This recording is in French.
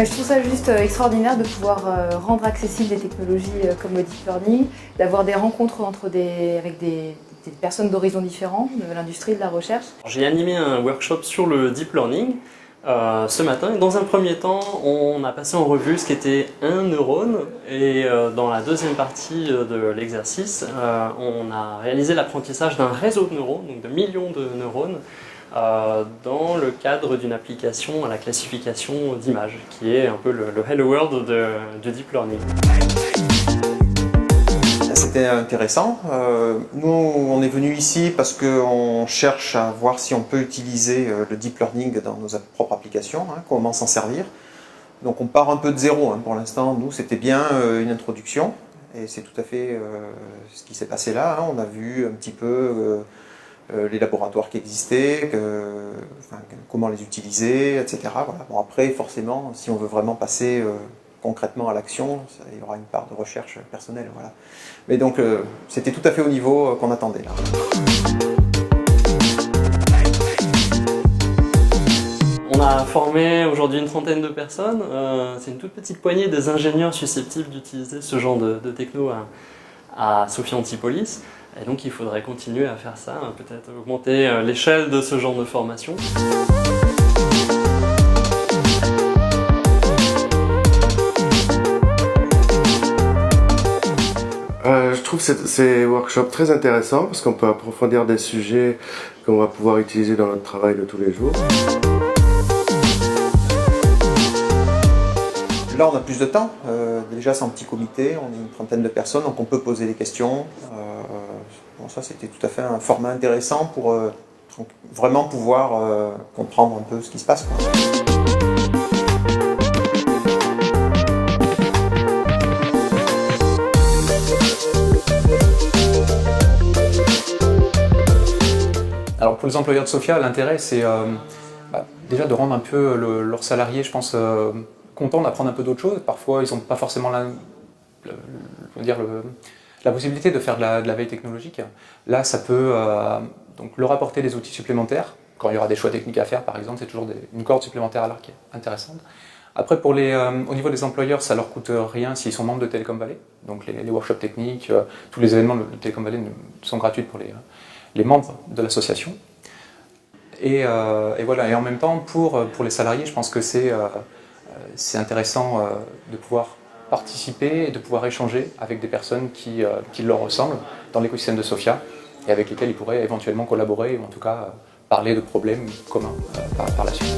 Je trouve ça juste extraordinaire de pouvoir rendre accessibles des technologies comme le deep learning, d'avoir des rencontres avec des personnes d'horizons différents, de l'industrie, de la recherche. J'ai animé un workshop sur le deep learning ce matin. Dans un premier temps, on a passé en revue ce qu'était un neurone et dans la deuxième partie de l'exercice, on a réalisé l'apprentissage d'un réseau de neurones, donc de millions de neurones, dans le cadre d'une application à la classification d'images, qui est un peu le Hello World du deep learning. C'était intéressant. Nous, on est venu ici parce qu'on cherche à voir si on peut utiliser le deep learning dans nos propres applications, comment s'en servir. Donc on part un peu de zéro. Pour l'instant, nous, c'était bien une introduction. Et c'est tout à fait ce qui s'est passé là. On a vu un petit peu les laboratoires qui existaient, comment les utiliser, etc. Voilà. Bon, après, forcément, si on veut vraiment passer concrètement à l'action, il y aura une part de recherche personnelle. Voilà. Mais donc, c'était tout à fait au niveau qu'on attendait là. On a formé aujourd'hui une trentaine de personnes. C'est une toute petite poignée des ingénieurs susceptibles d'utiliser ce genre de techno à Sophia Antipolis. Et donc il faudrait continuer à faire ça, peut-être augmenter l'échelle de ce genre de formation. Je trouve ces workshops très intéressants parce qu'on peut approfondir des sujets qu'on va pouvoir utiliser dans notre travail de tous les jours. Là, on a plus de temps. Déjà, c'est un petit comité, on est une trentaine de personnes, donc on peut poser des questions. Bon, ça, c'était tout à fait un format intéressant pour vraiment pouvoir comprendre un peu ce qui se passe, quoi. Alors pour les employeurs de Sophia, l'intérêt c'est déjà de rendre un peu leurs salariés, je pense, contents d'apprendre un peu d'autres choses. Parfois ils n'ont pas forcément la possibilité de faire de la veille technologique. Là ça peut donc leur apporter des outils supplémentaires. Quand il y aura des choix techniques à faire par exemple, c'est toujours une corde supplémentaire à l'arc qui est intéressante. Après au niveau des employeurs, ça leur coûte rien s'ils sont membres de Telecom Valley. Donc les workshops techniques, tous les événements de Telecom Valley sont gratuits pour les membres de l'association. Et voilà. Et en même temps, pour les salariés, je pense que c'est intéressant de pouvoir participer et de pouvoir échanger avec des personnes qui leur ressemblent dans l'écosystème de Sophia et avec lesquelles ils pourraient éventuellement collaborer ou en tout cas parler de problèmes communs par la suite.